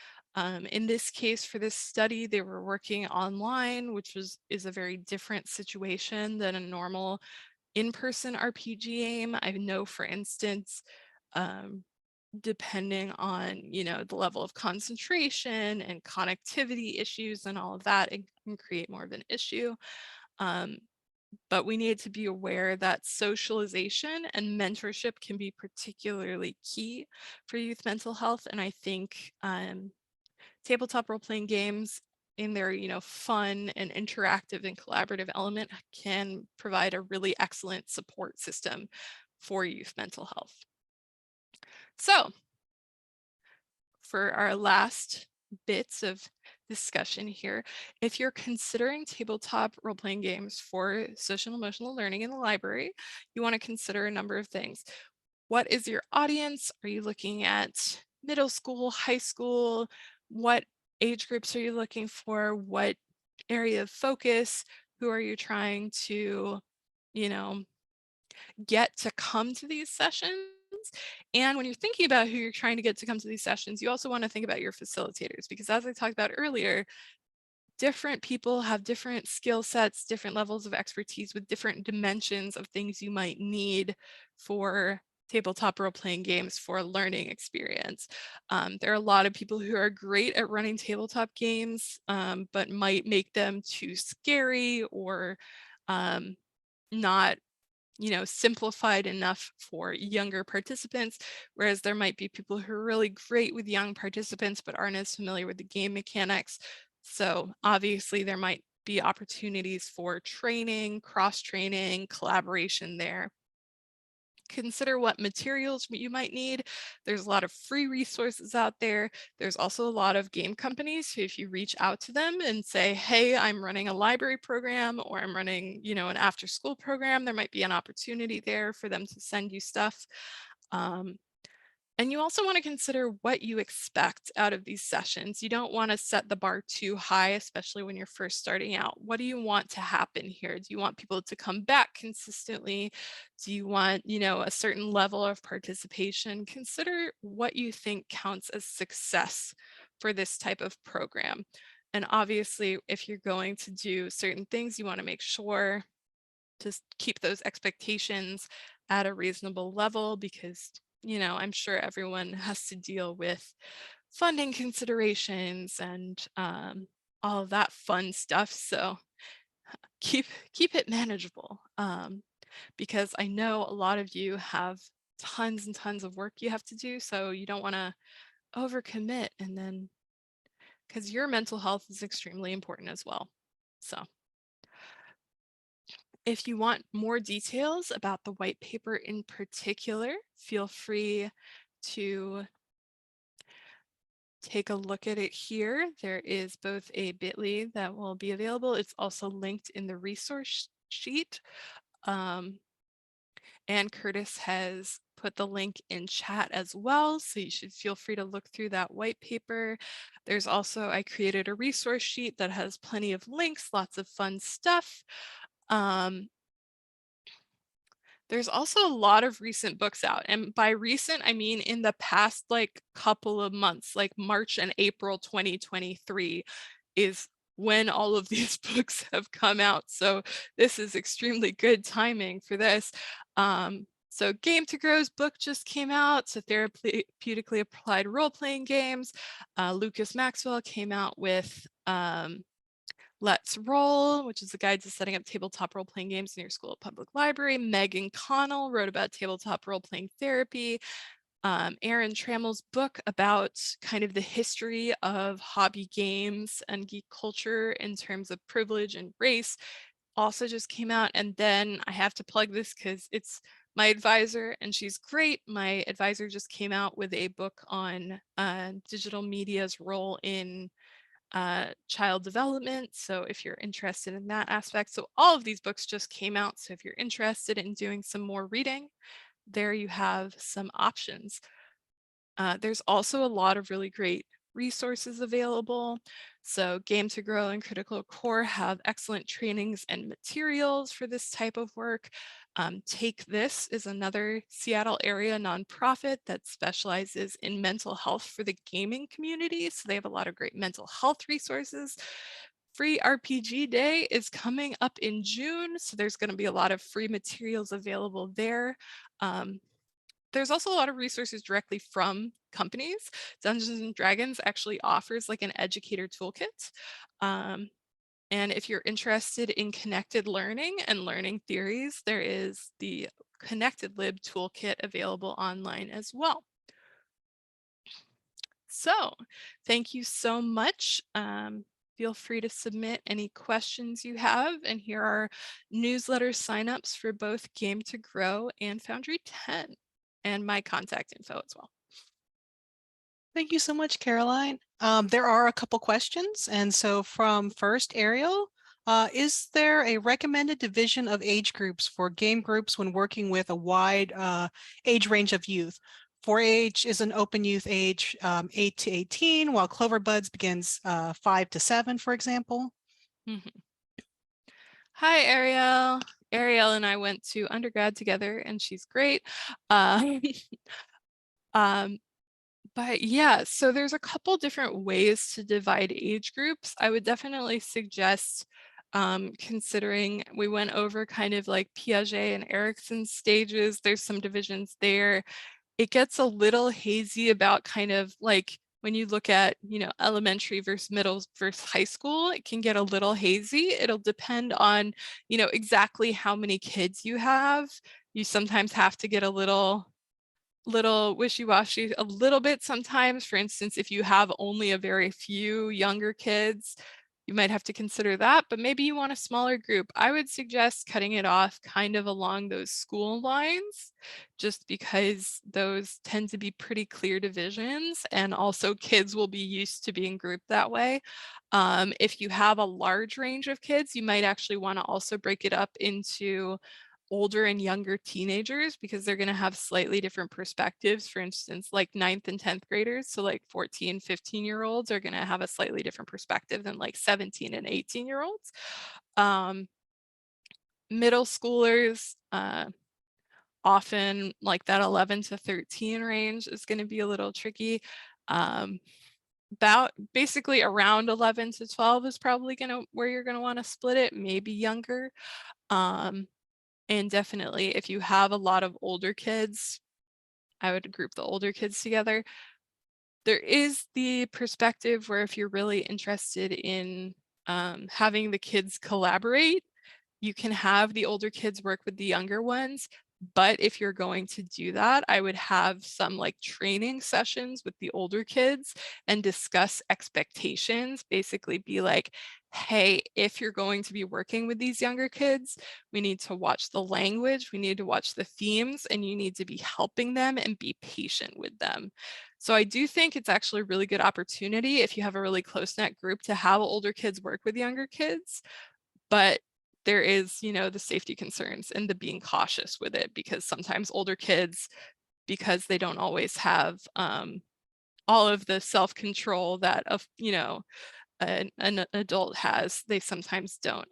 In this case, for this study, they were working online, which is a very different situation than a normal in-person RPG game. I know, for instance, um, depending on, the level of concentration and connectivity issues and all of that, it can create more of an issue. Um, but we need to be aware that socialization and mentorship can be particularly key for youth mental health. And I think tabletop role-playing games in their, fun and interactive and collaborative element can provide a really excellent support system for youth mental health. So for our last bits of discussion here, if you're considering tabletop role-playing games for social and emotional learning in the library, you want to consider a number of things. What is your audience? Are you looking at middle school, high school? What age groups are you looking for? What area of focus? Who are you trying to, you know, get to come to these sessions? And when you're thinking about who you're trying to get to come to these sessions, you also want to think about your facilitators, because as I talked about earlier, different people have different skill sets, different levels of expertise with different dimensions of things you might need for tabletop role-playing games for a learning experience. There are a lot of people who are great at running tabletop games, but might make them too scary or not simplified enough for younger participants, whereas there might be people who are really great with young participants but aren't as familiar with the game mechanics. So obviously there might be opportunities for training, cross-training, collaboration there. Consider what materials you might need. There's a lot of free resources out there. There's also a lot of game companies who, if you reach out to them and say, hey, I'm running a library program or I'm running, an after school program, there might be an opportunity there for them to send you stuff. And you also want to consider what you expect out of these sessions. You don't want to set the bar too high, especially when you're first starting out. What do you want to happen here? Do you want people to come back consistently? Do you want, a certain level of participation? Consider what you think counts as success for this type of program. And obviously, if you're going to do certain things, you want to make sure to keep those expectations at a reasonable level, because I'm sure everyone has to deal with funding considerations and all of that fun stuff. So keep it manageable, because I know a lot of you have tons and tons of work you have to do. So you don't want to overcommit, and then because your mental health is extremely important as well. So if you want more details about the white paper in particular, feel free to take a look at it here. There is both a bit.ly that will be available. It's also linked in the resource sheet. And Curtis has put the link in chat as well, so you should feel free to look through that white paper. There's also, I created a resource sheet that has plenty of links, lots of fun stuff. There's also a lot of recent books out, and by recent, I mean in the past couple of months, like March and April 2023 is when all of these books have come out. So this is extremely good timing for this. So Game to Grow's book just came out, so therapeutically applied role-playing games. Lucas Maxwell came out with Let's Roll, which is a guide to setting up tabletop role-playing games in your school or public library. Megan Connell wrote about tabletop role-playing therapy. Aaron Trammell's book about kind of the history of hobby games and geek culture in terms of privilege and race also just came out. And then I have to plug this because it's my advisor and she's great. My advisor just came out with a book on digital media's role in child development. So if you're interested in that aspect, so all of these books just came out. So if you're interested in doing some more reading, there you have some options. There's also a lot of really great resources available. So Game to Grow and Critical Core have excellent trainings and materials for this type of work. Take This is another Seattle area nonprofit that specializes in mental health for the gaming community. So they have a lot of great mental health resources. Free RPG Day is coming up in June, so there's going to be a lot of free materials available there. There's also a lot of resources directly from companies. Dungeons and Dragons actually offers like an educator toolkit. And if you're interested in connected learning and learning theories, there is the Connected Lib toolkit available online as well. So thank you so much. Feel free to submit any questions you have. And here are newsletter signups for both Game to Grow and Foundry 10 and my contact info as well. Thank you so much, Caroline. There are a couple questions. And so from first, Ariel, is there a recommended division of age groups for game groups when working with a wide age range of youth? 4-H is an open youth age 8 to 18, while Clover Buds begins 5 to 7, for example. Hi, Ariel. Ariel and I went to undergrad together, and she's great. But yeah, so there's a couple different ways to divide age groups. I would definitely suggest considering we went over kind of like Piaget and Erikson's stages. There's some divisions there. It gets a little hazy about kind of like when you look at, you know, elementary versus middle versus high school, it can get a little hazy. It'll depend on, you know, exactly how many kids you have. You sometimes have to get a little wishy-washy a little bit sometimes. For instance, if you have only a very few younger kids, you might have to consider that, but maybe you want a smaller group. I would suggest cutting it off kind of along those school lines, just because those tend to be pretty clear divisions, and also kids will be used to being grouped that way. If you have a large range of kids, you might actually want to also break it up into older and younger teenagers, because they're going to have slightly different perspectives. For instance, like 9th and 10th graders, so like 14, 15-year-olds are going to have a slightly different perspective than like 17 and 18-year-olds. Middle schoolers, often like that 11 to 13 range is going to be a little tricky. About basically around 11 to 12 is probably where you're going to want to split it, maybe younger. And definitely if you have a lot of older kids, I would group the older kids together. There is the perspective where if you're really interested in having the kids collaborate, you can have the older kids work with the younger ones. But if you're going to do that, I would have some like training sessions with the older kids and discuss expectations. Basically be like, hey, if you're going to be working with these younger kids, we need to watch the language, we need to watch the themes, and you need to be helping them and be patient with them. So I do think it's actually a really good opportunity if you have a really close-knit group to have older kids work with younger kids. But there is, you know, the safety concerns and the being cautious with it, because sometimes older kids, because they don't always have all of the self-control that you know, an adult has, they sometimes don't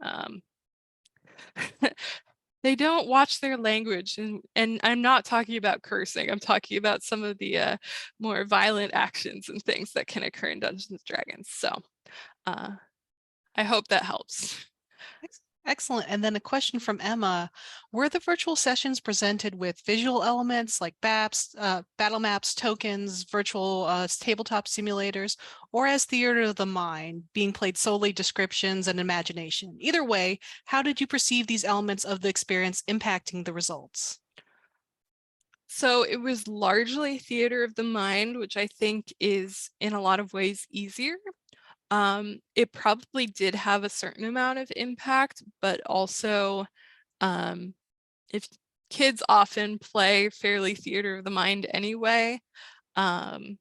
they don't watch their language. And I'm not talking about cursing, I'm talking about some of the more violent actions and things that can occur in Dungeons and Dragons. So I hope that helps. Excellent. And then a question from Emma. Were the virtual sessions presented with visual elements like BAPs, battle maps, tokens, virtual tabletop simulators, or as theater of the mind, being played solely descriptions and imagination? Either way, how did you perceive these elements of the experience impacting the results? So it was largely theater of the mind, which I think is in a lot of ways easier. It probably did have a certain amount of impact, but also if kids often play fairly theater of the mind anyway, and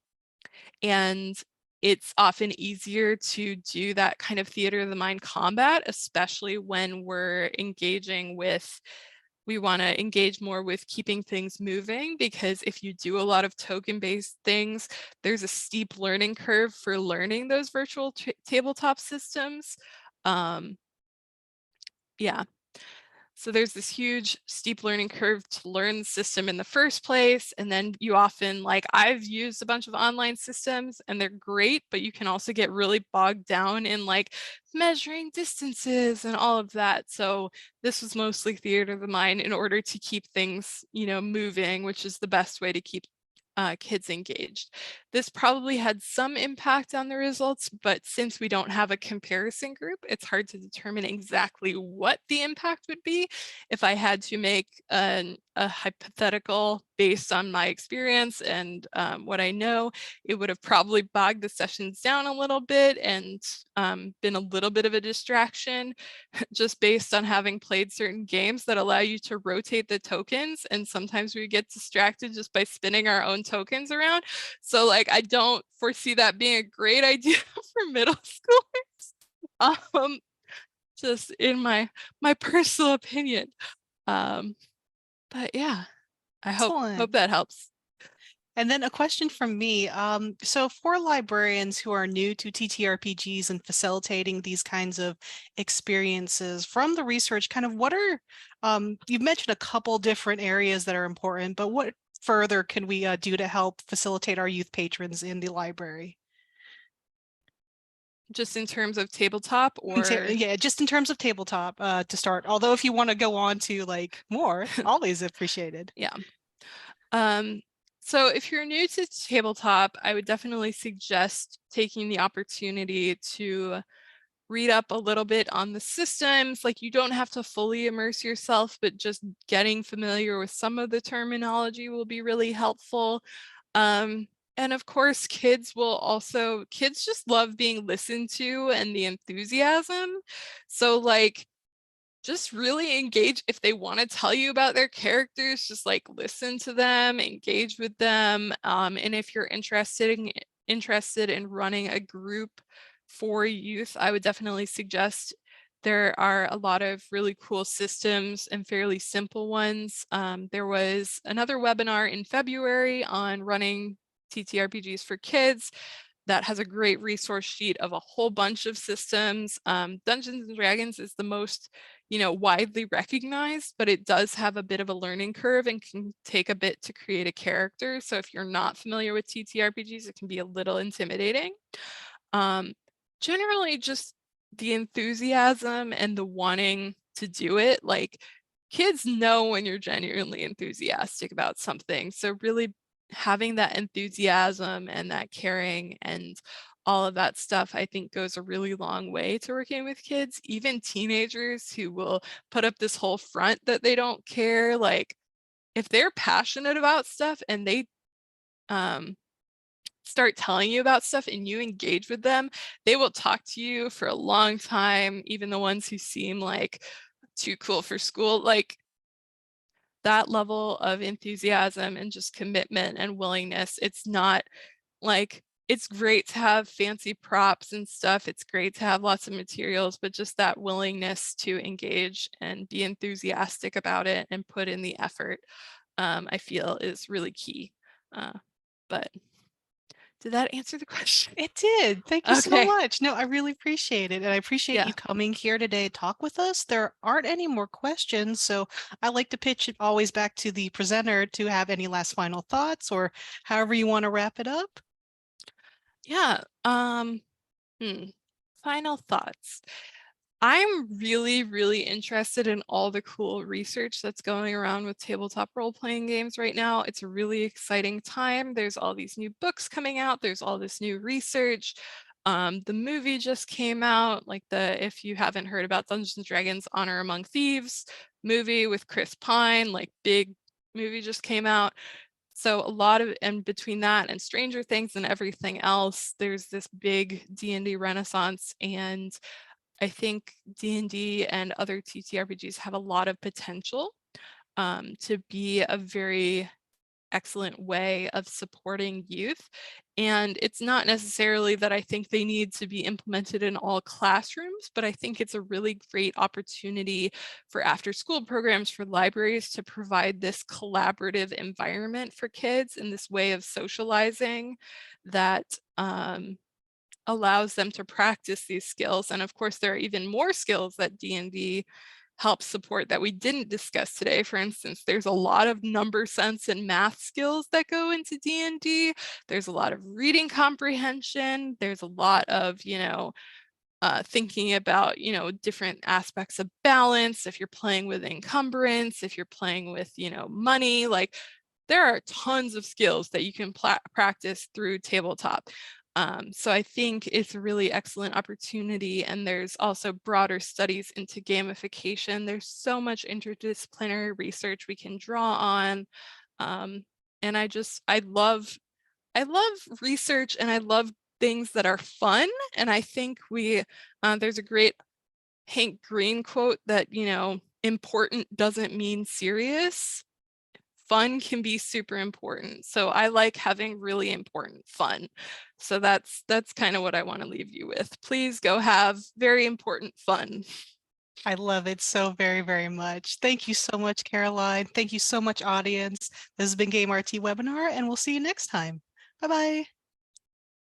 it's often easier to do that kind of theater of the mind combat, especially when we're engaging with, we want to engage more with keeping things moving, because if you do a lot of token-based things, there's a steep learning curve for learning those virtual tabletop systems. Yeah. So there's this huge steep learning curve to learn the system in the first place. And then you often, like, I've used a bunch of online systems and they're great, but you can also get really bogged down in like measuring distances and all of that. So this was mostly theater of the mind in order to keep things, moving, which is the best way to keep kids engaged. This probably had some impact on the results, but since we don't have a comparison group, it's hard to determine exactly what the impact would be. If I had to make a hypothetical based on my experience and what I know, it would have probably bogged the sessions down a little bit and been a little bit of a distraction, just based on having played certain games that allow you to rotate the tokens. And sometimes we get distracted just by spinning our own tokens around. So like, I don't foresee that being a great idea for middle schoolers. Just in my personal opinion. But yeah, I hope Excellent. that helps. And then a question from me. So for librarians who are new to TTRPGs and facilitating these kinds of experiences, from the research, kind of what are, you've mentioned a couple different areas that are important, but what further can we do to help facilitate our youth patrons in the library? Just in terms of tabletop, or Yeah, just in terms of tabletop to start. Although if you want to go on to like more, always appreciated. yeah. So if you're new to tabletop, I would definitely suggest taking the opportunity to read up a little bit on the systems. Like, you don't have to fully immerse yourself, but just getting familiar with some of the terminology will be really helpful. And of course, kids just love being listened to and the enthusiasm. So like, just really engage. If they want to tell you about their characters, just like listen to them, engage with them. And if you're interested in running a group for youth, I would definitely suggest, there are a lot of really cool systems and fairly simple ones. There was another webinar in February on running TTRPGs for kids that has a great resource sheet of a whole bunch of systems. Dungeons and Dragons is the most, widely recognized, but it does have a bit of a learning curve and can take a bit to create a character. So if you're not familiar with TTRPGs, it can be a little intimidating. Generally, just the enthusiasm and the wanting to do it. Like, kids know when you're genuinely enthusiastic about something. So really having that enthusiasm and that caring and all of that stuff, I think, goes a really long way to working with kids. Even teenagers who will put up this whole front that they don't care, like, if they're passionate about stuff and they start telling you about stuff and you engage with them, they will talk to you for a long time, even the ones who seem like too cool for school. Like, that level of enthusiasm and just commitment and willingness, it's not like, it's great to have fancy props and stuff, it's great to have lots of materials, but just that willingness to engage and be enthusiastic about it and put in the effort, I feel is really key. But did that answer the question? It did. Thank you so Okay. much. No, I really appreciate it. And I appreciate Yeah. you coming here today to talk with us. There aren't any more questions, so I like to pitch it always back to the presenter to have any last final thoughts or however you want to wrap it up. Yeah. Final thoughts. I'm really, really interested in all the cool research that's going around with tabletop role-playing games right now. It's a really exciting time. There's all these new books coming out. There's all this new research. The movie just came out, like, if you haven't heard about Dungeons and Dragons Honor Among Thieves movie with Chris Pine, like, big movie just came out. So a lot of, and between that and Stranger Things and everything else, there's this big D&D renaissance, and I think D&D and other TTRPGs have a lot of potential to be a very excellent way of supporting youth. And it's not necessarily that I think they need to be implemented in all classrooms, but I think it's a really great opportunity for after school programs, for libraries to provide this collaborative environment for kids and this way of socializing that allows them to practice these skills. And of course, there are even more skills that D&D helps support that we didn't discuss today. For instance, there's a lot of number sense and math skills that go into D&D. There's a lot of reading comprehension. There's a lot of, thinking about, different aspects of balance. If you're playing with encumbrance, if you're playing with, money, like there are tons of skills that you can practice through tabletop. So I think it's a really excellent opportunity, and there's also broader studies into gamification. There's so much interdisciplinary research we can draw on. And I love research, and I love things that are fun. And I think there's a great Hank Green quote that, important doesn't mean serious. Fun can be super important. So I like having really important fun. So that's kind of what I want to leave you with. Please go have very important fun. I love it so very, very much. Thank you so much, Caroline. Thank you so much, audience. This has been Game RT Webinar, and we'll see you next time. Bye-bye.